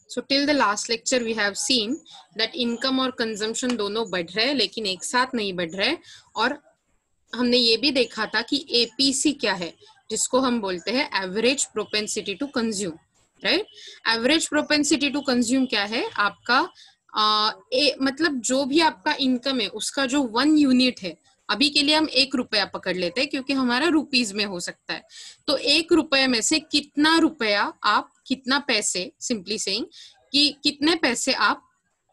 So till the last lecture we have seen that income और consumption दोनों बढ़ रहे हैं लेकिन एक साथ नहीं बढ़ रहे, और हमने ये भी देखा था कि एपीसी क्या है, जिसको हम बोलते हैं average propensity to consume, right. Average propensity to consume क्या है आपका, मतलब जो भी आपका इनकम है उसका जो 1 यूनिट है, अभी के लिए हम 1 रुपया पकड़ लेते हैं क्योंकि हमारा रुपीज में हो सकता है, तो 1 रुपये में से कितना रुपया आप, कितना पैसे, सिंपली सेइंग कि कितने पैसे आप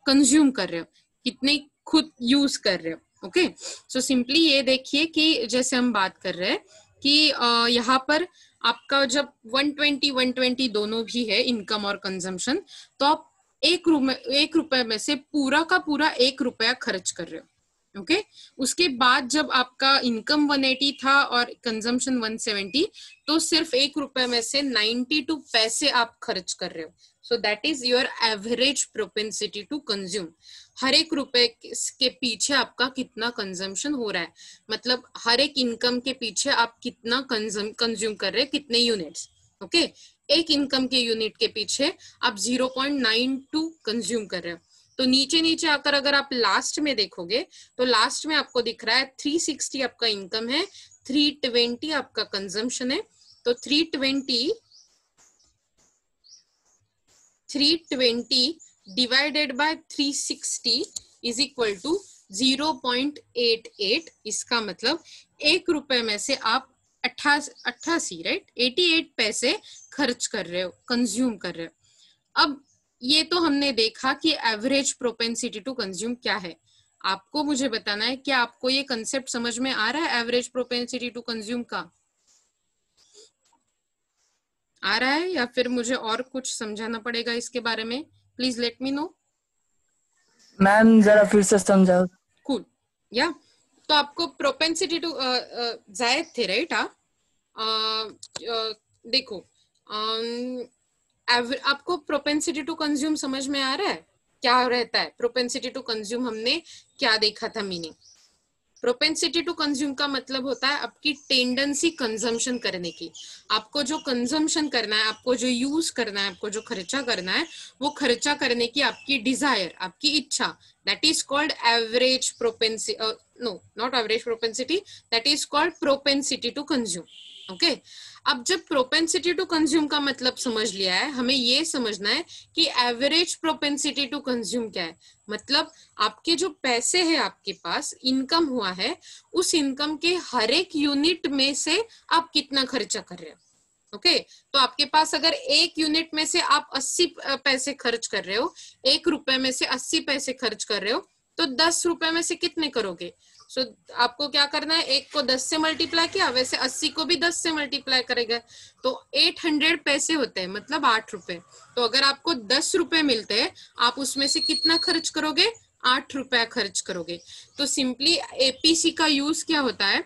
कंज्यूम कर रहे हो, कितने खुद यूज कर रहे हो। ओके, सो सिंपली ये देखिए कि जैसे हम बात कर रहे हैं कि यहाँ पर आपका जब 120 दोनों भी है इनकम और कंजम्पशन, तो आप 1 रुपए में से पूरा का पूरा 1 रुपया खर्च कर रहे हो। ओके, उसके बाद जब आपका इनकम 180 था और कंजम्पशन 170, तो सिर्फ 1 रुपए में से 92 पैसे आप खर्च कर रहे हो। So that is your average propensity to consume. हर 1 रुपए के पीछे आपका कितना कंजम्पशन हो रहा है, मतलब हर एक इनकम के पीछे आप कितना कंज्यूम कर रहे हैं, कितने यूनिट्स। ओके, एक इनकम के यूनिट के पीछे आप 0.92 कंज्यूम कर रहे हो। तो नीचे नीचे आकर अगर आप लास्ट में देखोगे तो लास्ट में आपको दिख रहा है 360 आपका इनकम है, 320 आपका कंजम्पशन है। तो 320 divided by 360 is equal to 0.88। इसका मतलब 1 रुपए में से आप 88, राइट, 88 पैसे खर्च कर रहे हो, कंज्यूम कर रहे हो। अब ये तो हमने देखा कि एवरेज प्रोपेंसिटी टू कंज्यूम क्या है। आपको मुझे बताना है कि आपको ये कंसेप्ट समझ में आ रहा है, एवरेज प्रोपेंसिटी टू कंज्यूम का आ रहा है, या फिर मुझे और कुछ समझाना पड़ेगा इसके बारे में? Please let me know. Ma'am जरा फिर से समझाओ। कूल, या तो आपको प्रोपेंसिटी टू जायद थे, राइट। देखो, आपको प्रोपेंसिटी टू कंज्यूम समझ में आ रहा है क्या रहता है? प्रोपेंसिटी टू कंज्यूम हमने क्या देखा था मीनिंग? प्रोपेंसिटी टू कंज्यूम का मतलब होता है आपकी टेंडेंसी कंजम्पशन करने की। आपको जो कंजम्पशन करना है, आपको जो यूज करना है, आपको जो खर्चा करना है, वो खर्चा करने की आपकी डिजायर, आपकी इच्छा, that is called average propensity, no not average propensity, that is called propensity to consume. Okay, अब जब प्रोपेंसिटी टू कंज्यूम का मतलब समझ लिया है, हमें ये समझना है कि एवरेज प्रोपेंसिटी टू कंज्यूम क्या है। मतलब आपके जो पैसे हैं आपके पास, इनकम हुआ है, उस इनकम के हर एक यूनिट में से आप कितना खर्चा कर रहे हो। ओके, तो आपके पास अगर 1 यूनिट में से आप 80 पैसे खर्च कर रहे हो, 1 रुपए में से 80 पैसे खर्च कर रहे हो, तो 10 रुपए में से कितने करोगे? सो आपको क्या करना है, 1 को 10 से मल्टीप्लाई किया, वैसे 80 को भी 10 से मल्टीप्लाई करेगा, तो 800 पैसे होते हैं, मतलब 8 रुपए। तो अगर आपको 10 रुपए मिलते हैं, आप उसमें से कितना खर्च करोगे? 8 रुपया खर्च करोगे। तो सिंपली एपीसी का यूज क्या होता है,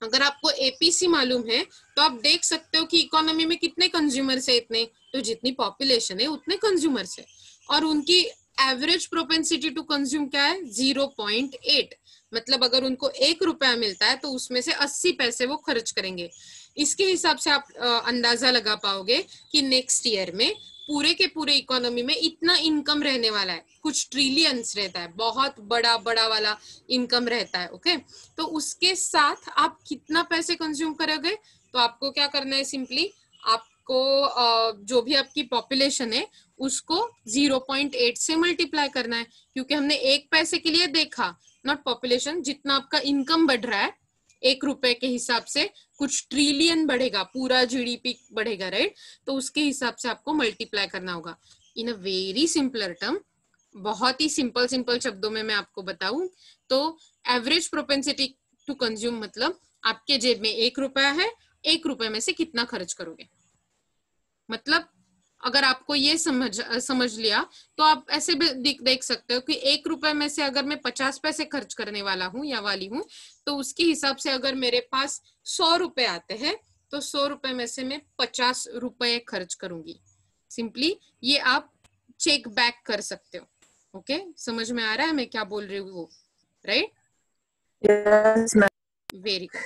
अगर आपको एपीसी मालूम है तो आप देख सकते हो कि इकोनॉमी में कितने कंज्यूमर्स है, इतने, तो जितनी पॉपुलेशन है उतने कंज्यूमर्स है, और उनकी एवरेज प्रोपेंसिटी टू कंज्यूम क्या है? 0.8। मतलब अगर उनको 1 रुपया मिलता है तो उसमें से 80 पैसे वो खर्च करेंगे। इसके हिसाब से आप अंदाजा लगा पाओगे कि नेक्स्ट ईयर में पूरे के पूरे इकोनॉमी में इतना इनकम रहने वाला है, कुछ ट्रिलियंस रहता है, बहुत बड़ा बड़ा वाला इनकम रहता है। ओके, तो उसके साथ आप कितना पैसे कंज्यूम करोगे? तो आपको क्या करना है, सिंपली आपको जो भी आपकी पॉपुलेशन है उसको 0.8 से मल्टीप्लाई करना है, क्योंकि हमने 1 पैसे के लिए देखा, नॉट पॉपुलेशन। जितना आपका इनकम बढ़ रहा है 1 रुपए के हिसाब से कुछ ट्रिलियन बढ़ेगा, पूरा जीडीपी बढ़ेगा, राइट। तो उसके हिसाब से आपको मल्टीप्लाई करना होगा। इन अ वेरी सिंपलर टर्म, बहुत ही सिंपल सिंपल शब्दों में मैं आपको बताऊं तो एवरेज प्रोपेंसिटी टू कंज्यूम मतलब आपके जेब में 1 रुपया है, 1 रुपए में से कितना खर्च करोगे। मतलब अगर आपको ये समझ लिया तो आप ऐसे भी देख सकते हो कि 1 रुपए में से अगर मैं 50 पैसे खर्च करने वाला हूं या वाली हूं, तो उसके हिसाब से अगर मेरे पास 100 रुपए आते हैं तो 100 रुपए में से मैं 50 रुपए खर्च करूंगी। सिंपली ये आप चेक बैक कर सकते हो। ओके, समझ में आ रहा है मैं क्या बोल रही हूँ, right? Yes ma'am. Very good.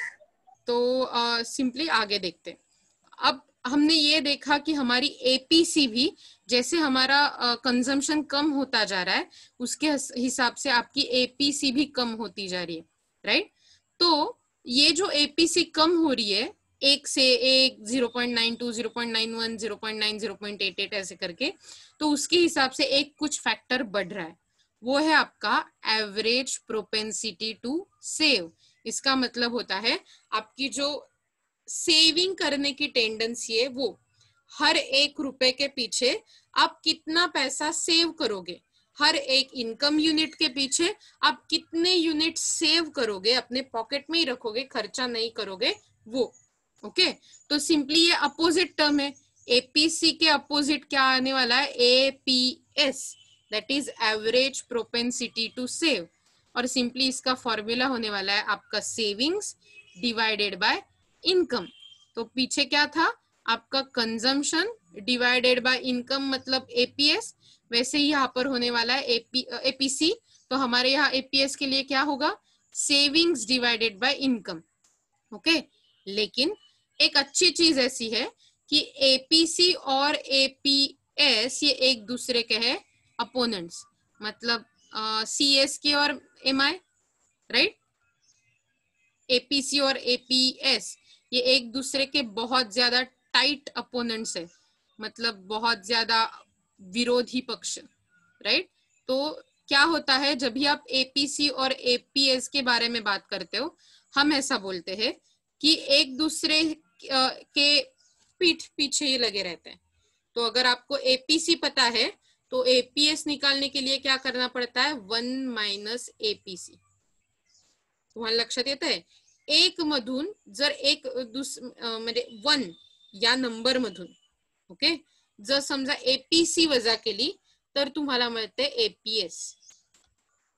तो सिंपली आगे देखते हैं। अब हमने ये देखा कि हमारी एपीसी भी जैसे हमारा कंजम्पशन कम होता जा रहा है उसके हिसाब से आपकी एपीसी भी कम होती जा रही है, राइट। तो ये जो एपीसी कम हो रही है एक से एक 0.92, 0.91, 0.9, 0.88 ऐसे करके, तो उसके हिसाब से एक कुछ फैक्टर बढ़ रहा है, वो है आपका एवरेज प्रोपेंसिटी टू सेव। इसका मतलब होता है आपकी जो सेविंग करने की टेंडेंसी है वो हर 1 रुपए के पीछे आप कितना पैसा सेव करोगे, हर एक इनकम यूनिट के पीछे आप कितने यूनिट सेव करोगे, अपने पॉकेट में ही रखोगे, खर्चा नहीं करोगे, वो। ओके, तो सिंपली ये अपोजिट टर्म है। एपीसी के अपोजिट क्या आने वाला है, APS, that is average propensity to save. और सिंपली इसका फॉर्मूला होने वाला है आपका सेविंग्स डिवाइडेड बाय इनकम। तो पीछे क्या था आपका कंजम्पशन डिवाइडेड बाय इनकम, मतलब एपीएस। वैसे ही यहाँ पर होने वाला है एपीसी। तो हमारे यहाँ एपीएस के लिए क्या होगा, savings divided by income. Okay, लेकिन एक अच्छी चीज ऐसी है कि एपीसी और एपीएस ये एक दूसरे के हैं अपोनेंट्स, मतलब सीएसके और एमआई, राइट। एपीसी और एपीएस ये एक दूसरे के बहुत ज्यादा टाइट अपोनेंट्स है, मतलब बहुत ज्यादा विरोधी पक्ष, राइट। तो क्या होता है जब भी आप एपीसी और एपीएस के बारे में बात करते हो, हम ऐसा बोलते हैं कि एक दूसरे के पीठ पीछे ही लगे रहते हैं। तो अगर आपको एपीसी पता है तो एपीएस निकालने के लिए क्या करना पड़ता है, 1 मायनस एपीसी। तुम्हाला लक्षात येत आहे, एक मधून जर एक म्हणजे 1 या नंबर मधून, ओके, जर समजा एपीसी वजा केली तर तुम्हाला मिळते एपीएस।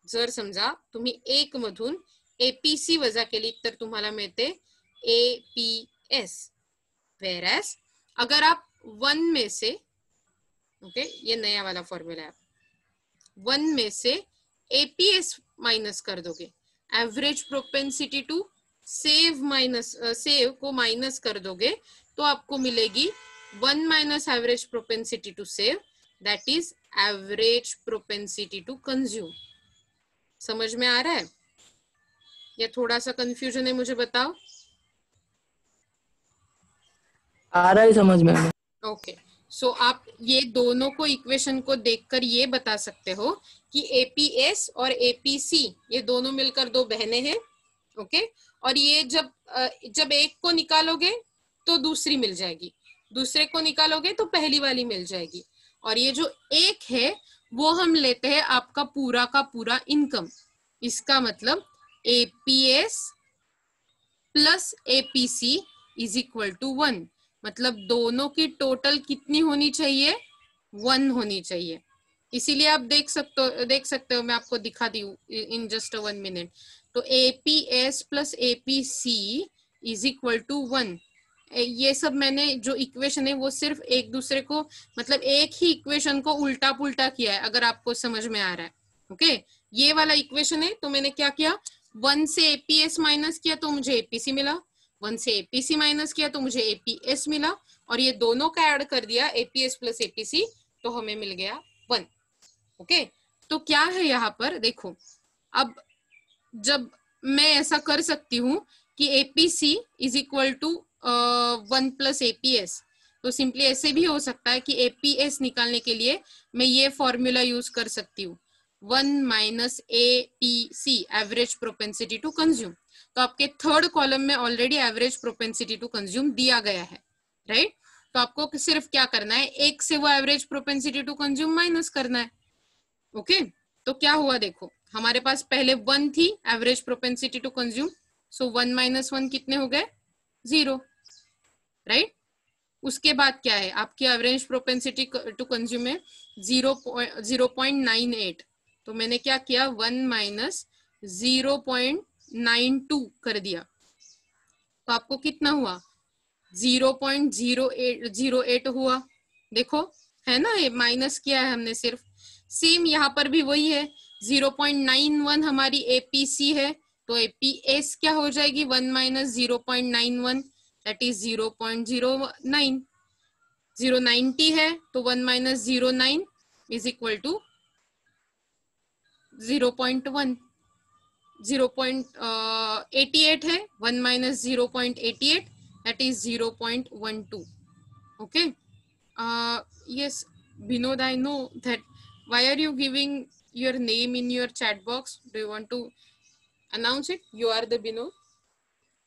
जर समजा तुम्ही 1 मधून एपीसी वजा केली तर तुम्हाला मिळते एपीएस। वेरएस अगर आप 1 में से, ओके, ये नया वाला फॉर्मूला है, 1 में से एपीएस माइनस कर दोगे, average propensity to save minus save को माइनस कर दोगे, तो आपको मिलेगी 1 minus average propensity to save, that is average propensity to consume. समझ में आ रहा है या थोड़ा सा कंफ्यूजन है, मुझे बताओ। आ रहा है समझ में। ओके, सो आप ये दोनों को इक्वेशन को देखकर ये बता सकते हो कि एपीएस और एपीसी ये दोनों मिलकर दो बहनें हैं, ओके। और ये जब एक को निकालोगे तो दूसरी मिल जाएगी, दूसरे को निकालोगे तो पहली वाली मिल जाएगी। और ये जो एक है वो हम लेते हैं आपका पूरा का पूरा इनकम। इसका मतलब APS plus APC is equal to 1, मतलब दोनों की टोटल कितनी होनी चाहिए, 1 होनी चाहिए। इसीलिए आप देख सकते हो मैं आपको दिखा दी इन जस्ट 1 मिनट। तो APS plus APC is equal to 1। ये सब मैंने जो इक्वेशन है वो सिर्फ एक दूसरे को, मतलब एक ही इक्वेशन को उल्टा पुल्टा किया है, अगर आपको समझ में आ रहा है। ओके, ये वाला इक्वेशन है तो मैंने क्या किया, 1 से एपीएस माइनस किया तो मुझे एपीसी मिला, 1 से एपीसी माइनस किया तो मुझे एपीएस मिला, और ये दोनों का ऐड कर दिया एपीएस प्लस एपीसी, तो हमें मिल गया 1। ओके, तो क्या है यहाँ पर देखो, अब जब मैं ऐसा कर सकती हूँ कि APC is equal to 1 plus APS, तो सिंपली ऐसे भी हो सकता है कि एपीएस निकालने के लिए मैं ये फॉर्मूला यूज कर सकती हूँ, 1 minus APC, average propensity to consume. तो आपके थर्ड कॉलम में already average propensity to consume दिया गया है, राइट। तो आपको सिर्फ क्या करना है, एक से वो average propensity to consume minus करना है। ओके, तो क्या हुआ देखो, हमारे पास पहले 1 थी average propensity to consume, so 1 minus 1 कितने हो गए, 0, राइट। उसके बाद क्या है, आपकी एवरेज प्रोपेंसिटी टू कंज्यूम है 0.98, तो मैंने क्या किया, 1 माइनस 0.92 कर दिया, तो आपको कितना हुआ, 0.08 हुआ। देखो है ना, ये माइनस किया है हमने सिर्फ। सेम यहाँ पर भी वही है, 0.91 हमारी एपीसी है, तो एपीएस क्या हो जाएगी, 1 माइनस 0.91, दैट इज 0.09। 090 है तो 1 माइनस 09 इज इक्वल टू 0.1. 0.88 है, 1 minus 0.88 that is 0.12. Okay. Yes, Vinod, I know that. Why are you giving your name in your chat box? Do you want to announce it? You are the Vinod.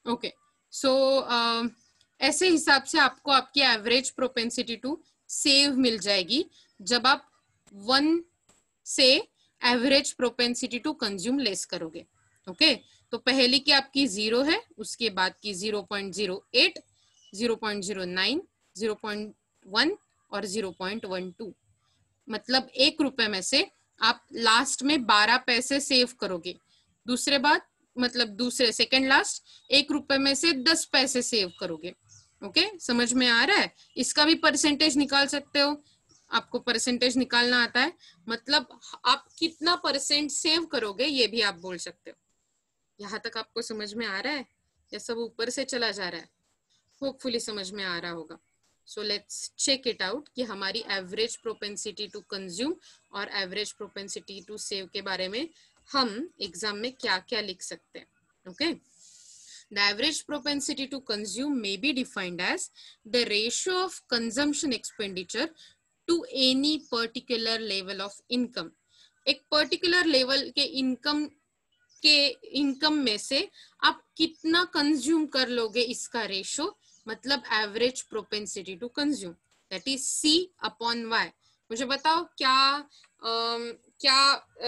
Okay. So ऐसे हिसाब से आपको आपकी average propensity to save मिल जाएगी जब आप 1 से average propensity to consume less करोगे. ओके तो पहली की आपकी 0 है, उसके बाद की 0.08, 0.09, 0.1 और 0.12. मतलब 1 रुपए में से आप लास्ट में 12 पैसे सेव करोगे. दूसरे बात मतलब दूसरे सेकंड लास्ट 1 रुपए में से 10 पैसे सेव करोगे. ओके समझ में आ रहा है? इसका भी परसेंटेज निकाल सकते हो. आपको परसेंटेज निकालना आता है, मतलब आप कितना परसेंट सेव करोगे ये भी आप बोल सकते हो. यहाँ तक आपको समझ में आ रहा है या सब ऊपर से चला जा रहा है? होपफुली समझ में आ रहा होगा. So let's check it out कि हमारी एवरेज प्रोपेंसिटी टू कंज्यूम और एवरेज प्रोपेंसिटी टू सेव के बारे में हम एग्जाम में क्या क्या लिख सकते हैं. Okay The average propensity to consume may be defined as the ratio of consumption expenditure to any particular level of income. एक पर्टिकुलर लेवल के इनकम में से आप कितना कंज्यूम कर लोगे इसका रेशो, मतलब average propensity to consume, that is C upon Y. मुझे बताओ क्या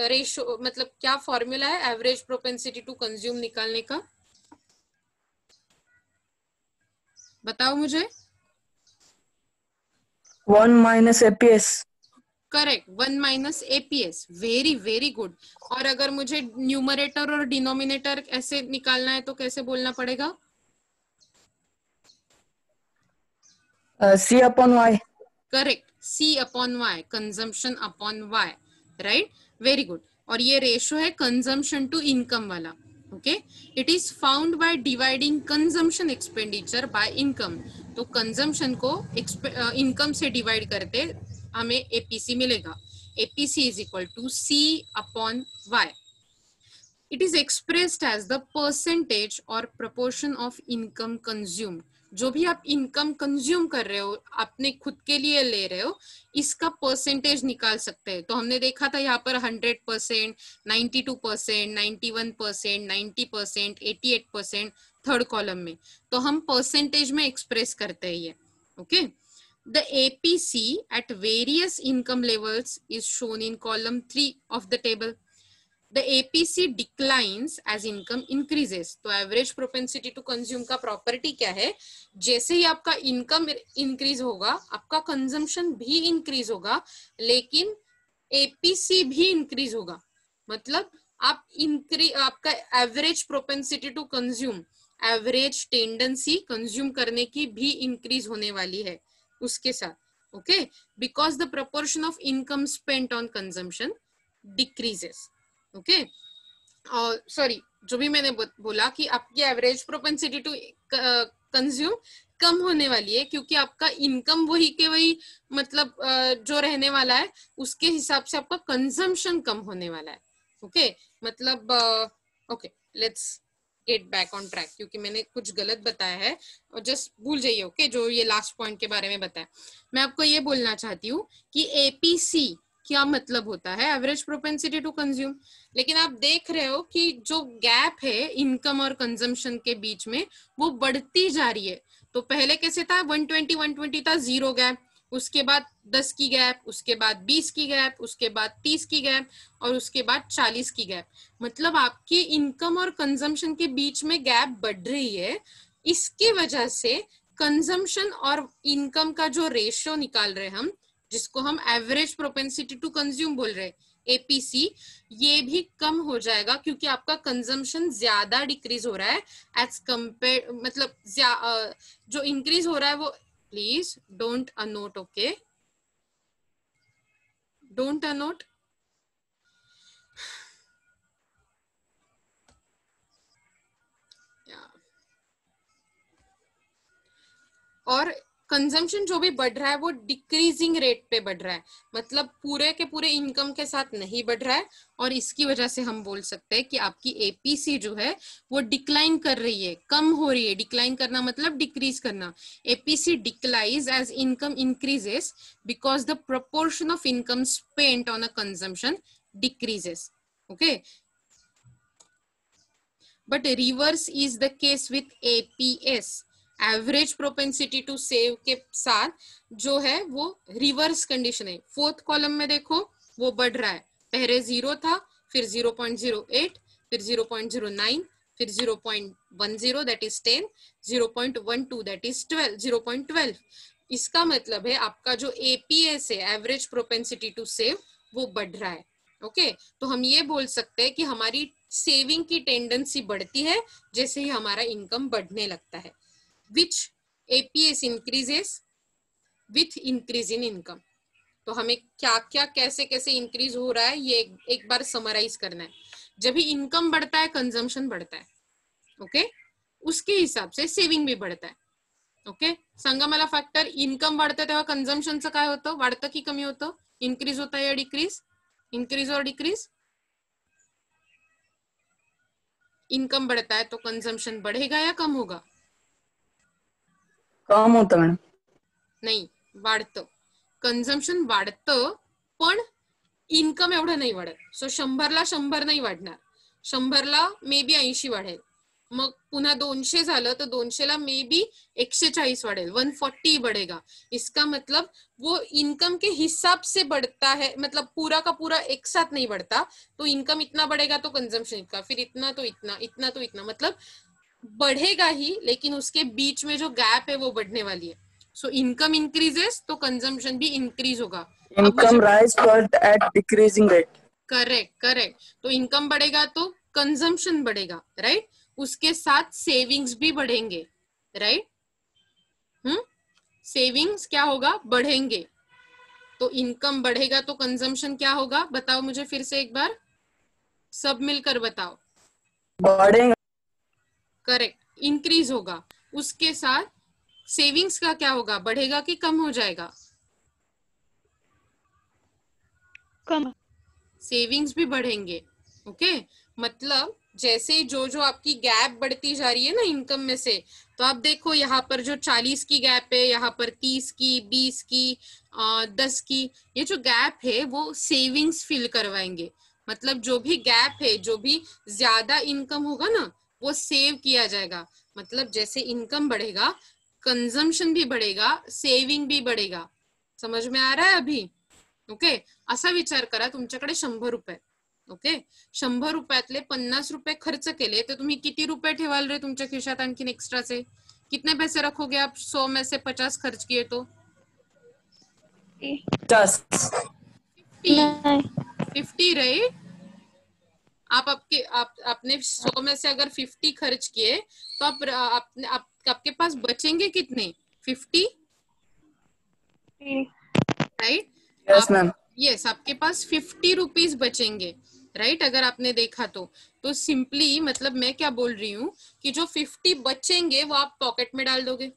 रेशो मतलब क्या फॉर्मूला है एवरेज प्रोपेंसिटी टू कंज्यूम निकालने का? बताओ मुझे. 1 minus APS. Correct, 1 minus APS. Very very good. और अगर मुझे न्यूमरेटर और डिनोमिनेटर ऐसे निकालना है तो कैसे बोलना पड़ेगा? C upon Y. Correct, C upon Y, consumption upon Y. Right, very good. और ये रेशो है कंजम्पशन टू इनकम वाला. Okay it is found by dividing consumption expenditure by income. तो कंजम्पशन को इनकम से डिवाइड करते हमें एपीसी मिलेगा. APC is equal to C upon Y. It is expressed as the percentage or proportion of income consumed. जो भी आप income consume कर रहे हो, अपने खुद के लिए ले रहे हो, इसका परसेंटेज निकाल सकते हैं. तो हमने देखा था यहाँ पर 100%, 92%, 91%, 90%, 88% थर्ड कॉलम में. तो हम परसेंटेज में एक्सप्रेस करते हैं ये. Okay The APC at various income levels is shown in column 3 of the table. The APC declines as income increases. तो एवरेज प्रोपेंसिटी टू कंज्यूम का प्रॉपर्टी क्या है? जैसे ही आपका इनकम इंक्रीज होगा आपका कंजम्पशन भी इंक्रीज होगा, लेकिन एपीसी भी इंक्रीज होगा. मतलब आपका average propensity to consume, average tendency consume करने की भी इंक्रीज होने वाली है उसके साथ. Okay because the proportion of income spent on consumption decreases. Okay sorry, जो भी मैंने बोला कि आपकी एवरेज प्रोपेंसिटी टू कंज्यूम कम होने वाली है क्योंकि आपका इनकम वही के वही मतलब जो रहने वाला है उसके हिसाब से आपका कंजम्पशन कम होने वाला है. ओके मतलब okay let's get back on track क्योंकि मैंने कुछ गलत बताया है और जस्ट भूल जाइए. ओके जो ये लास्ट पॉइंट के बारे में बताया, मैं आपको ये बोलना चाहती हूँ कि एपीसी क्या मतलब होता है, एवरेज प्रोपेंसिटी टू कंज्यूम. लेकिन आप देख रहे हो कि जो गैप है इनकम और कंजम्पशन के बीच में वो बढ़ती जा रही है. तो पहले कैसे था? 120 था, 0 गैप, उसके बाद 10 की गैप, उसके बाद 20 की गैप, उसके बाद 30 की गैप और उसके बाद 40 की गैप. मतलब आपकी इनकम और कंजम्पशन के बीच में गैप बढ़ रही है. इसकी वजह से कंजम्पशन और इनकम का जो रेशियो निकाल रहे हम, जिसको हम एवरेज प्रोपेंसिटी टू कंज्यूम बोल रहे हैं, एपीसी, ये भी कम हो जाएगा क्योंकि आपका कंजम्पशन ज्यादा डिक्रीज हो रहा है एज कंपेयर, मतलब जो इंक्रीज हो रहा है वो, प्लीज डोंट अनोट. ओके डोंट अनोट. और कंजम्पशन जो भी बढ़ रहा है वो डिक्रीजिंग रेट पे बढ़ रहा है, मतलब पूरे के पूरे इनकम के साथ नहीं बढ़ रहा है, और इसकी वजह से हम बोल सकते हैं कि आपकी एपीसी जो है वो डिक्लाइन कर रही है, कम हो रही है। डिक्लाइन करना मतलब डिक्रीज करना। APC declines as income increases because the proportion of income spent on a consumption decreases. Okay, but reverse is the case with APS, average propensity to save के साथ जो है वो रिवर्स कंडीशन है। Fourth column में देखो वो बढ़ रहा है, पहले 0 था, फिर 0.08, फिर 0.09, फिर 0.10 दैट इज 10, 0.12 दैट इज 12, 0.12। इसका मतलब है आपका जो एपीएस है, एवरेज प्रोपेंसिटी टू सेव, वो बढ़ रहा है। ओके, तो हम ये बोल सकते हैं कि हमारी सेविंग की टेंडेंसी बढ़ती है जैसे ही हमारा इनकम बढ़ने लगता है। Which APS increases with increase in income। तो हमें क्या क्या कैसे कैसे इंक्रीज हो रहा है ये एक बार समराइज करना है। जब भी इनकम बढ़ता है कंजम्पशन बढ़ता है, ओके, उसके हिसाब से सेविंग भी बढ़ता है। ओके, सांगा मला फॅक्टर, इनकम वाढतं तेव्हा कंजम्पशनचं काय होतं, वाढतं की कमी होतं, इन्क्रीज होता है या डिक्रीज, इंक्रीज और डिक्रीज। इनकम बढ़ता है तो कंजम्पशन बढ़ेगा या कम होगा, कम होतं मॅडम। नाही, वाढतं। कंजम्पशन वाढतं पण इनकम एवढं नाही वाढत। सो 100ला 100 नाही वाढणार, 100ला मे बी 80 वाढेल, मग पुन्हा 200 झालं तर 200ला मे बी 140 वाढेल, 140 बढ़ेगा। इसका मतलब वो इनकम के हिसाब से बढ़ता है, मतलब पूरा का पूरा एक साथ नहीं बढ़ता। तो इनकम इतना बढ़ेगा तो कंजम्पशन इतना, फिर इतना तो इतना, इतना तो इतना, मतलब बढ़ेगा ही, लेकिन उसके बीच में जो गैप है वो बढ़ने वाली है। सो इनकम इंक्रीजेस तो कंजम्पशन भी इंक्रीज होगा। अब मुझे income rise but at decreasing rate. Correct correct, तो इनकम बढ़ेगा तो कंजम्पशन बढ़ेगा, राइट, उसके साथ सेविंग्स भी बढ़ेंगे, राइट। सेविंग्स क्या होगा, बढ़ेंगे। तो इनकम बढ़ेगा तो कंजम्पशन क्या होगा, बताओ मुझे फिर से एक बार, सब मिलकर बताओ। बढ़ेगा। करेक्ट, इंक्रीज होगा। उसके साथ सेविंग्स का क्या होगा, बढ़ेगा कि कम हो जाएगा, कम। सेविंग्स भी बढ़ेंगे। ओके, मतलब जैसे जो जो आपकी गैप बढ़ती जा रही है ना इनकम में से, तो आप देखो यहाँ पर जो 40 की गैप है, यहाँ पर 30 की, 20 की, 10 की, ये जो गैप है वो सेविंग्स फिल करवाएंगे। मतलब जो भी गैप है, जो भी ज्यादा इनकम होगा ना वो सेव किया जाएगा। मतलब जैसे इनकम बढ़ेगा कंजम्पशन भी बढ़ेगा, सेविंग भी बढ़ेगा। समझ में आ रहा है अभी? ओके, असा विचार करा, तुमच्याकडे 100 रुपये, ओके, 100 रुपयातले 50 रुपये खर्च केले तर तुम्ही किती रुपये ठेवाल रे तुमच्या खिशात आणखीन एक्स्ट्राचे? कितने पैसे रखोगे आप 100 में से 50 खर्च किए तो? 50। 50 राइट। आपने 100 में से अगर 50 खर्च किए तो आपके पास बचेंगे कितने, 50, राइट। Yes ma'am. यस, आपके पास 50 रुपीज बचेंगे, राइट। अगर आपने देखा तो सिंपली मतलब मैं क्या बोल रही हूँ कि जो 50 बचेंगे वो आप पॉकेट में डाल दोगे,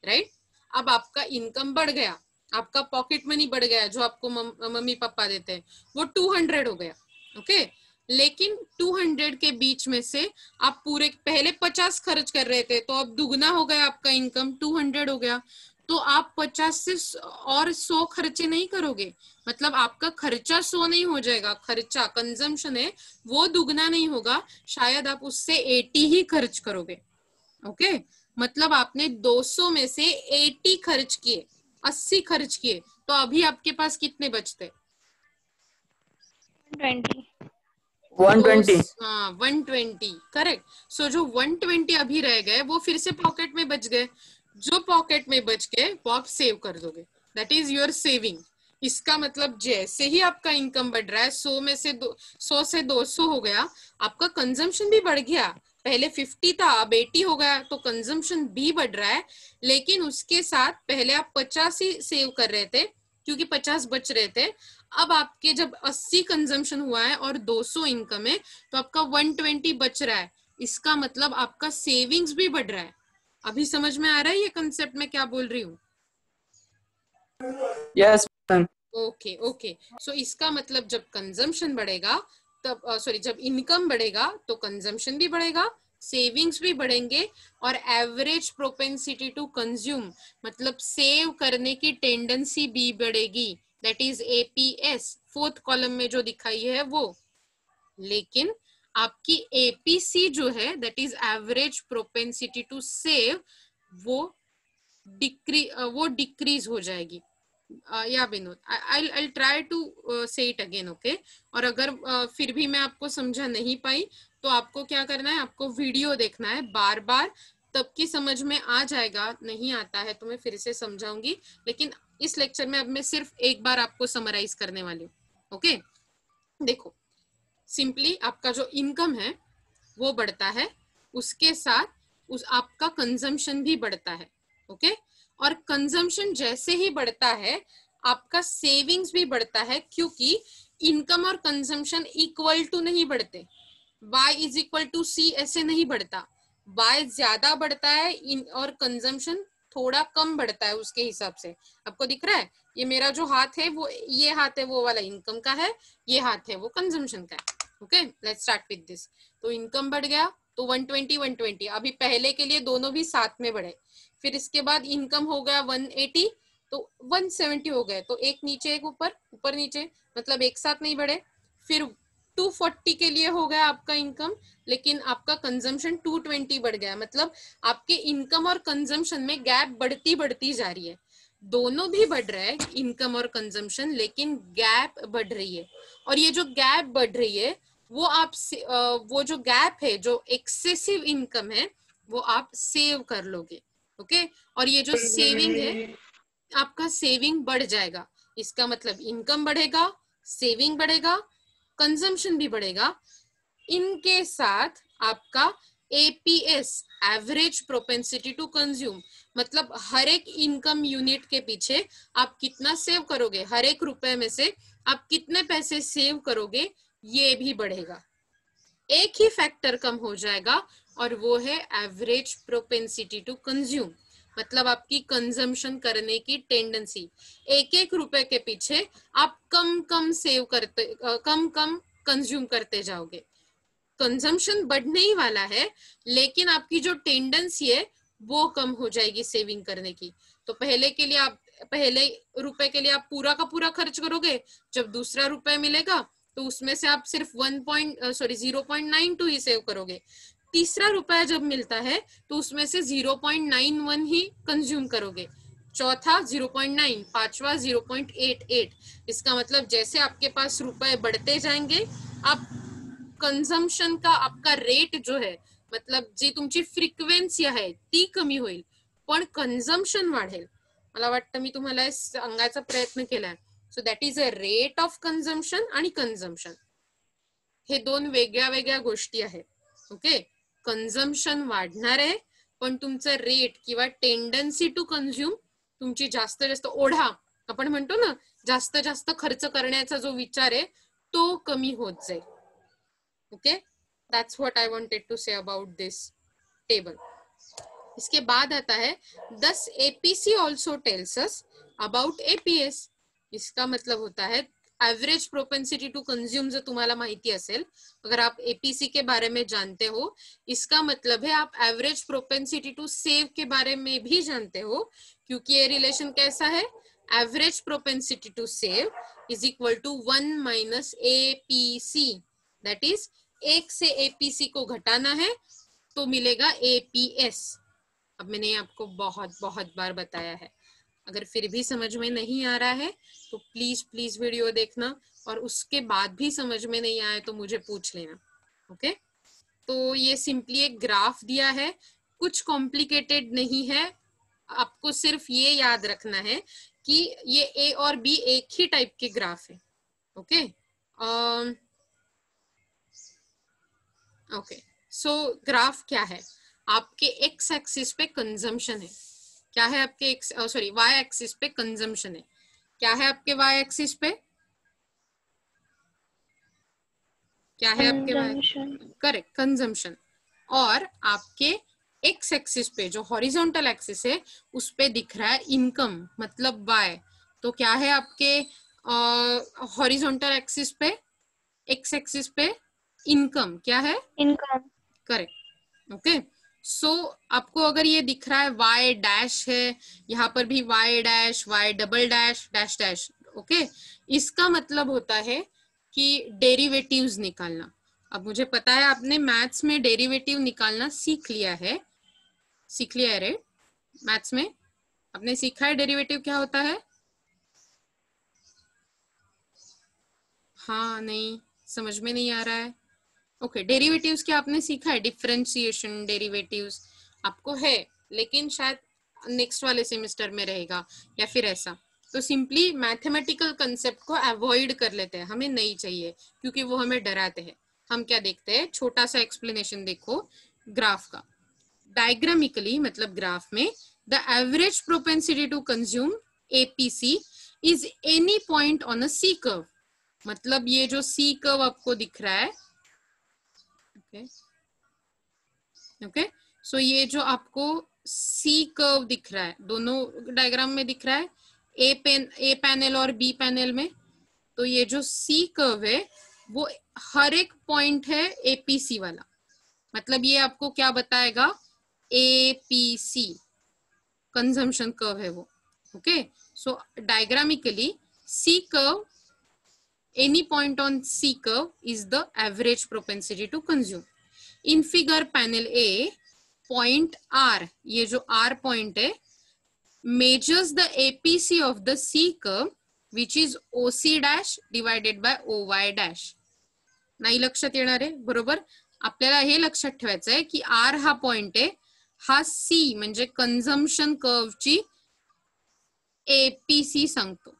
राइट। अब आपका इनकम बढ़ गया, आपका पॉकेट मनी बढ़ गया, जो आपको मम्मी पापा देते हैं वो 200 हो गया, ओके। लेकिन 200 के बीच में से आप पूरे पहले 50 खर्च कर रहे थे, तो अब दुगना हो गया आपका इनकम, 200 हो गया। तो आप 50 से और 100 खर्चे नहीं करोगे, मतलब आपका खर्चा 100 नहीं हो जाएगा, खर्चा कंजम्पशन है वो दुगना नहीं होगा, शायद आप उससे 80 ही खर्च करोगे, ओके। मतलब आपने 200 में से 80 खर्च किए, 80 खर्च किए, तो अभी आपके पास कितने बचते? 120। हाँ 120, करेक्ट। सो जो 120 अभी रह गए वो फिर से पॉकेट में बच गए, जो पॉकेट में बच गए वो आप सेव कर दोगे, दैट इज योर सेविंग। इसका मतलब जैसे ही आपका इनकम बढ़ रहा है, 100 से 200 हो गया, आपका कंजम्पशन भी बढ़ गया, पहले 50 था अब 80 हो गया, तो कंजम्पशन भी बढ़ रहा है। लेकिन उसके साथ पहले आप 50 ही सेव कर रहे थे क्योंकि 50 बच रहे थे, अब आपके जब 80 कंजम्पशन हुआ है और 200 इनकम है तो आपका 120 बच रहा है, इसका मतलब आपका सेविंग्स भी बढ़ रहा है। अभी समझ में आ रहा है ये कंसेप्ट मैं क्या बोल रही हूँ? Yes, ma'am. ओके ओके, सो इसका मतलब जब कंजम्पशन बढ़ेगा तब सॉरी जब इनकम बढ़ेगा तो कंजम्पशन भी बढ़ेगा, सेविंग्स भी बढ़ेंगे और एवरेज प्रोपेंसिटी टू कंज्यूम मतलब सेव करने की टेंडेंसी भी बढ़ेगी, that is APS, fourth column में जो दिखाई है वो। लेकिन आपकी एपीसी जो है that is average propensity to save, वो डिक्रीज हो जाएगी। या Vinod, I try to say it again, okay. और अगर फिर भी मैं आपको समझा नहीं पाई तो आपको क्या करना है, आपको वीडियो देखना है बार बार, तब की समझ में आ जाएगा। नहीं आता है तो मैं फिर से समझाऊंगी, लेकिन इस लेक्चर में अब मैं सिर्फ एक बार आपको समराइज करने वाली हूँ, ओके। देखो, सिंपली आपका जो इनकम है वो बढ़ता है, उसके साथ उस आपका कंजम्पशन भी बढ़ता है, ओके। और कंजम्पशन जैसे ही बढ़ता है आपका सेविंग्स भी बढ़ता है, क्योंकि इनकम और कंजम्पशन इक्वल टू नहीं बढ़ते, y इज इक्वल टू सी ऐसे नहीं बढ़ता, y ज्यादा बढ़ता है और कंजम्पशन थोड़ा कम बढ़ता है उसके हिसाब से। आपको दिख रहा है ये मेरा जो हाथ है वो, ये हाथ है वो वाला इनकम का है, ये हाथ है वो कंजम्पशन का है, okay. Let's start with this. तो इनकम बढ़ गया तो 120 120, अभी पहले के लिए दोनों भी साथ में बढ़े। फिर इसके बाद इनकम हो गया 180 तो 170 हो गए, तो एक नीचे एक ऊपर, ऊपर नीचे, मतलब एक साथ नहीं बढ़े। फिर 240 के लिए हो गया आपका इनकम, लेकिन आपका कंजम्पशन 220 बढ़ गया, मतलब आपके इनकम और कंजम्पशन में गैप बढ़ती बढ़ती जा रही है। दोनों भी बढ़ रहा है इनकम और कंजम्पशन, लेकिन गैप बढ़ रही है। और ये जो गैप बढ़ रही है वो आप वो जो गैप है, जो एक्सेसिव इनकम है, वो आप सेव कर लोगे, ओके। और ये जो सेविंग है, आपका सेविंग बढ़ जाएगा। इसका मतलब इनकम बढ़ेगा, सेविंग बढ़ेगा, कंजम्पशन भी बढ़ेगा। इनके साथ आपका APS, average propensity to consume, मतलब हर एक इनकम यूनिट के पीछे आप कितना सेव करोगे, हर एक रुपए में से आप कितने पैसे सेव करोगे, ये भी बढ़ेगा। एक ही फैक्टर कम हो जाएगा और वो है एवरेज प्रोपेंसिटी टू कंज्यूम, मतलब आपकी कंजम्पशन करने की टेंडेंसी। एक एक रुपए के पीछे आप कम कम सेव करते, कम कम कंज्यूम करते जाओगे। कंजम्पशन बढ़ने ही वाला है, लेकिन आपकी जो टेंडेंसी है वो कम हो जाएगी सेविंग करने की। तो पहले के लिए आप, पहले रुपए के लिए आप पूरा का पूरा खर्च करोगे, जब दूसरा रुपए मिलेगा तो उसमें से आप सिर्फ 0.92 ही सेव करोगे। तीसरा रुपया जब मिलता है तो उसमें से 0.91 ही कंज्यूम करोगे, चौथा 0.9, पांचवा 0.88। इसका मतलब जैसे आपके पास रुपए बढ़ते जाएंगे, आप कंजम्पशन का आपका रेट जो है, मतलब जी तुमची फ्रिक्वेन्सी आहे ती कमी होईल, पण कंजम्पशन वाढेल। मला वाटतं मी तुम्हाला सांगायचा प्रयत्न केलाय। So that is a rate of consumption आणि कंजम्पशन, हे दोन वेगळ्या वेगळ्या गोष्टी आहेत, ओके। कंजम्पशन वाढणार आहे, पण तुमचं रेट किंवा टेंडन्सी टू कंझ्युम, तुमची जास्त जास्त ओढा, आपण म्हणतो ना जास्त जास्त खर्च करण्याचा जो विचार आहे तो कमी होत जाईल, okay. That's what I wanted to say about this table. इसके बाद आता है 10 APC also tells us about APS. इसका मतलब होता है एवरेज प्रोपेंसिटी टू कंज्यूम, जो तुम्हाला माहिती असेल, अगर आप एपीसी के बारे में जानते हो, इसका मतलब है आप एवरेज प्रोपेंसिटी टू सेव के बारे में भी जानते हो, क्योंकि ये रिलेशन कैसा है, average propensity to save is equal to 1 minus APC, that is एक से एपीसी को घटाना है तो मिलेगा एपीएस। अब मैंने आपको बहुत बहुत बार बताया है, अगर फिर भी समझ में नहीं आ रहा है तो प्लीज प्लीज वीडियो देखना, और उसके बाद भी समझ में नहीं आए तो मुझे पूछ लेना, ओके। तो ये सिंपली एक ग्राफ दिया है, कुछ कॉम्प्लिकेटेड नहीं है, आपको सिर्फ ये याद रखना है कि ये ए और बी एक ही टाइप के ग्राफ है, ओके। ओके, सो ग्राफ क्या है, आपके एक्स एक्सिस पे कंजम्पशन है, क्या है आपके एक्स, सॉरी वाई एक्सिस पे कंजम्पशन है, क्या है आपके वाई एक्सिस पे, क्या है आपके वाई, करेक्ट कंजम्पशन। और आपके एक्स एक्सिस पे जो हॉरिजॉन्टल एक्सिस है उस पे दिख रहा है इनकम, मतलब वाई, तो क्या है आपके हॉरिजॉन्टल एक्सिस पे, एक्स एक्सिस पे इनकम क्या है, इनकम। करेक्ट। ओके, सो आपको अगर ये दिख रहा है y डैश है, यहाँ पर भी y dash, y double dash, dash dash, okay, इसका मतलब होता है कि डेरिवेटिव्स निकालना। अब मुझे पता है आपने मैथ्स में डेरिवेटिव निकालना सीख लिया है, सीख लिया है रे, मैथ्स में आपने सीखा है डेरिवेटिव क्या होता है। हाँ नहीं, समझ में नहीं आ रहा है। ओके, डेरिवेटिव्स क्या आपने सीखा है, डिफरेंशिएशन डेरिवेटिव्स आपको है, लेकिन शायद नेक्स्ट वाले सेमेस्टर में रहेगा या फिर ऐसा। तो सिंपली मैथमेटिकल कंसेप्ट को अवॉइड कर लेते हैं, हमें नहीं चाहिए क्योंकि वो हमें डराते हैं। हम क्या देखते हैं, छोटा सा एक्सप्लेनेशन देखो ग्राफ का। डायग्रामिकली मतलब ग्राफ में, the average propensity to consume APC is any point on a C curve. मतलब ये जो सी कर्व आपको दिख रहा है, ओके, सो ये जो आपको सी कर्व दिख रहा है, दोनों डायग्राम में दिख रहा है, ए पैनल और बी पैनल में, तो ये जो सी कर्व है वो हर एक पॉइंट है एपीसी वाला। मतलब ये आपको क्या बताएगा, एपीसी कंजम्पशन कर्व है वो। Okay, so diagrammatically C curve, any point on C curve is the average propensity to consume. In figure panel A, point R, ये जो R point है, measures the APC of the C curve, which is OC dash divided by OY dash. नाही लक्षात येणार आहे, बरोबर? आपल्याला हे लक्षात ठेवायचं आहे की R हा पॉइंट आहे, हा C म्हणजे कंझम्पशन कर्वची एपीसी सांगतो।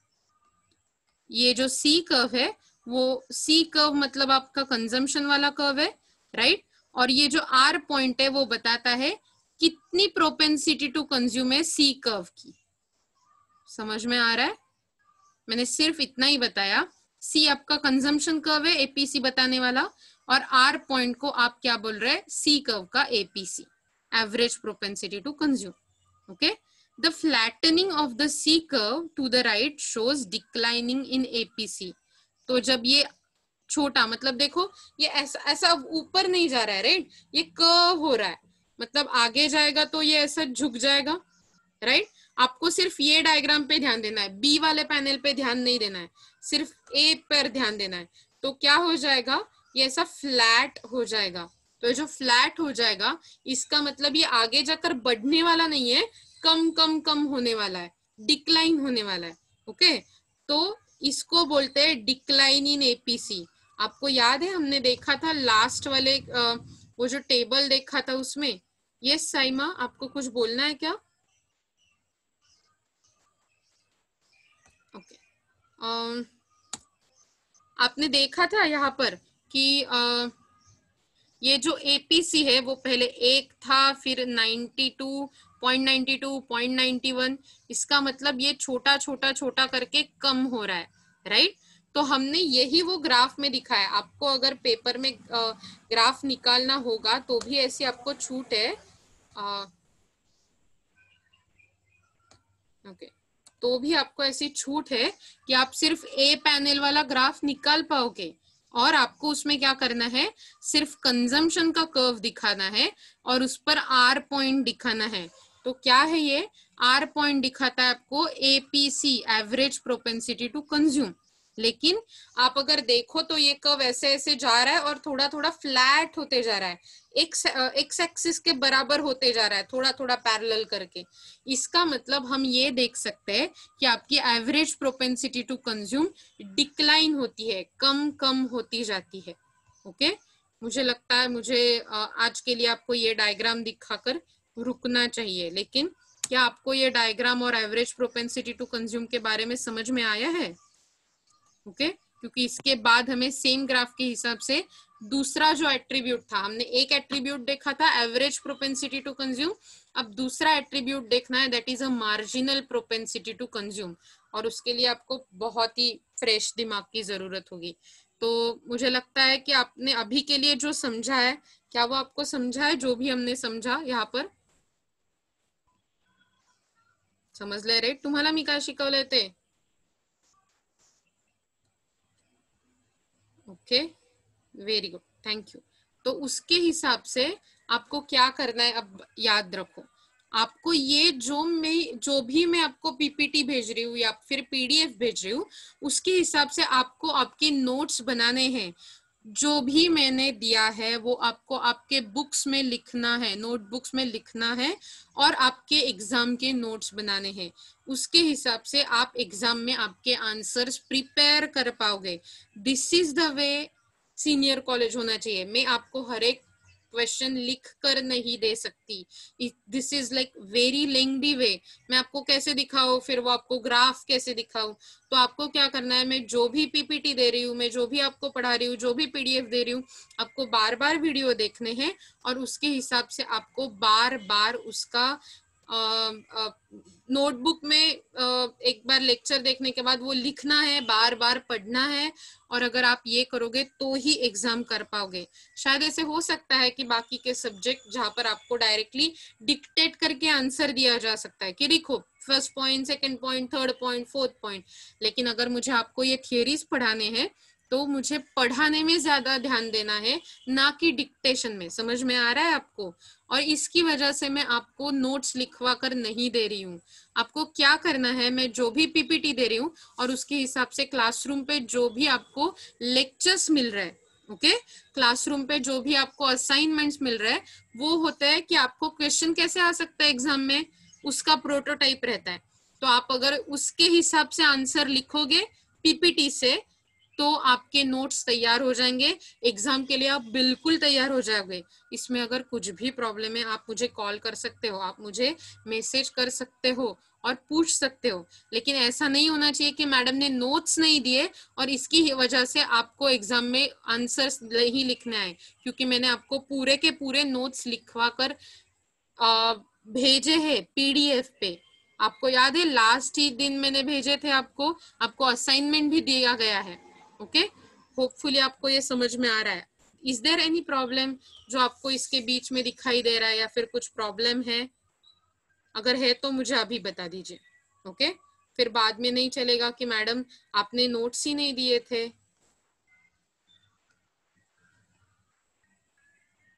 ये जो सी कर्व है वो सी कर्व मतलब आपका कंजम्पशन वाला कर्व है, राइट। और ये जो आर पॉइंट है वो बताता है कितनी प्रोपेंसिटी टू कंज्यूम है सी कर्व की। समझ में आ रहा है? मैंने सिर्फ इतना ही बताया, सी आपका कंजम्पशन कर्व है एपीसी बताने वाला, और आर पॉइंट को आप क्या बोल रहे हैं, सी कर्व का APC, average propensity to consume. Okay, the flattening of the C curve to the right shows declining in APC। तो जब ये छोटा, मतलब देखो ये ऐसा ऐसा ऊपर नहीं जा रहा है, राइट, ये कर्व हो रहा है, मतलब आगे जाएगा तो ये ऐसा झुक जाएगा, राइट। आपको सिर्फ ये डायग्राम पे ध्यान देना है, बी वाले पैनल पे ध्यान नहीं देना है, सिर्फ ए पर ध्यान देना है। तो क्या हो जाएगा, ये ऐसा फ्लैट हो जाएगा। तो ये जो फ्लैट हो जाएगा इसका मतलब ये आगे जाकर बढ़ने वाला नहीं है, कम कम कम होने वाला है, डिक्लाइन होने वाला है। ओके, तो इसको बोलते हैं डिक्लाइन इन एपीसी। आपको याद है हमने देखा था लास्ट वाले वो जो टेबल देखा था उसमें। यस साइमा, आपको कुछ बोलना है क्या? ओके, आपने देखा था यहाँ पर कि ये जो एपीसी है वो पहले 1 था, फिर 92, 0.92, 0.91, इसका मतलब ये छोटा छोटा छोटा करके कम हो रहा है, राइट। तो हमने यही वो ग्राफ में दिखाया। आपको अगर पेपर में ग्राफ निकालना होगा तो भी ऐसी आपको छूट है, ओके, तो भी आपको ऐसी छूट है कि आप सिर्फ ए पैनल वाला ग्राफ निकाल पाओगे, और आपको उसमें क्या करना है, सिर्फ कंजम्पशन का कर्व दिखाना है और उस पर आर पॉइंट दिखाना है। तो क्या है ये आर पॉइंट दिखाता है आपको APC, average propensity to consume. लेकिन आप अगर देखो तो ये कर्व ऐसे ऐसे जा रहा है और थोड़ा थोड़ा फ्लैट होते जा रहा है, एक्स एक्सिस के बराबर होते जा रहा है, थोड़ा थोड़ा पैरेलल करके। इसका मतलब हम ये देख सकते हैं कि आपकी average propensity to consume decline होती है, कम कम होती जाती है। ओके, मुझे लगता है मुझे आज के लिए आपको ये डायग्राम दिखाकर रुकना चाहिए। लेकिन क्या आपको ये डायग्राम और एवरेज प्रोपेंसिटी टू कंज्यूम के बारे में समझ में आया है? ओके, क्योंकि इसके बाद हमें सेम ग्राफ के हिसाब से दूसरा जो एट्रीब्यूट था, हमने एक एट्रीब्यूट देखा था एवरेज प्रोपेंसिटी टू कंज्यूम, अब दूसरा एट्रीब्यूट देखना है, that is a marginal propensity to consume, और उसके लिए आपको बहुत ही फ्रेश दिमाग की जरूरत होगी। तो मुझे लगता है कि आपने अभी के लिए जो समझा है, क्या वो आपको समझा है? जो भी हमने समझा यहाँ पर समजलंय, राईट? तुम्हाला मी काय शिकवलंय ते okay, very good, thank you. तो उसके हिसाब से आपको क्या करना है, अब याद रखो, आपको ये जो भी मैं आपको पीपीटी भेज रही हूँ या फिर पीडीएफ भेज रही हूँ, उसके हिसाब से आपको आपके नोट्स बनाने हैं। जो भी मैंने दिया है वो आपको आपके बुक्स में लिखना है, नोटबुक्स में लिखना है और आपके एग्जाम के नोट्स बनाने हैं। उसके हिसाब से आप एग्जाम में आपके आंसर्स प्रिपेयर कर पाओगे। This is the way senior college होना चाहिए। मैं आपको हर एक क्वेश्चन लिख कर नहीं दे सकती, this is like very lengthy way. मैं आपको कैसे दिखाऊं, फिर वो आपको ग्राफ कैसे दिखाऊं। तो आपको क्या करना है, मैं जो भी पीपीटी दे रही हूँ, मैं जो भी आपको पढ़ा रही हूँ, जो भी पीडीएफ दे रही हूँ, आपको बार बार वीडियो देखने हैं और उसके हिसाब से आपको बार बार उसका नोटबुक में एक बार लेक्चर देखने के बाद वो लिखना है, बार बार पढ़ना है। और अगर आप ये करोगे तो ही एग्जाम कर पाओगे। शायद ऐसे हो सकता है कि बाकी के सब्जेक्ट जहां पर आपको डायरेक्टली डिक्टेट करके आंसर दिया जा सकता है कि लिखो first point, second point, third point, fourth point, लेकिन अगर मुझे आपको ये थियरीज पढ़ाने हैं तो मुझे पढ़ाने में ज्यादा ध्यान देना है, ना कि डिक्टेशन में। समझ में आ रहा है आपको? और इसकी वजह से मैं आपको नोट्स लिखवा कर नहीं दे रही हूँ। आपको क्या करना है, मैं जो भी पीपीटी दे रही हूँ और उसके हिसाब से क्लासरूम पे जो भी आपको लेक्चर्स मिल रहा है, ओके, क्लासरूम पे जो भी आपको असाइनमेंट्स मिल रहा है, वो होता है कि आपको क्वेश्चन कैसे आ सकता है एग्जाम में, उसका प्रोटोटाइप रहता है। तो आप अगर उसके हिसाब से आंसर लिखोगे पीपीटी से तो आपके नोट्स तैयार हो जाएंगे, एग्जाम के लिए आप बिल्कुल तैयार हो जाओगे। इसमें अगर कुछ भी प्रॉब्लम है आप मुझे कॉल कर सकते हो, आप मुझे मैसेज कर सकते हो और पूछ सकते हो। लेकिन ऐसा नहीं होना चाहिए कि मैडम ने नोट्स नहीं दिए और इसकी वजह से आपको एग्जाम में आंसर्स नहीं लिखने आए, क्योंकि मैंने आपको पूरे के पूरे नोट्स लिखवा कर भेजे हैं पीडीएफ पे। आपको याद है लास्ट ही दिन मैंने भेजे थे आपको असाइनमेंट भी दिया गया है। ओके, होपफुली आपको ये समझ में आ रहा है। इज देयर एनी प्रॉब्लम जो आपको इसके बीच में दिखाई दे रहा है या फिर कुछ प्रॉब्लम है? अगर है तो मुझे अभी बता दीजिए। ओके, फिर बाद में नहीं चलेगा कि मैडम आपने नोट्स ही नहीं दिए थे।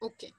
ओके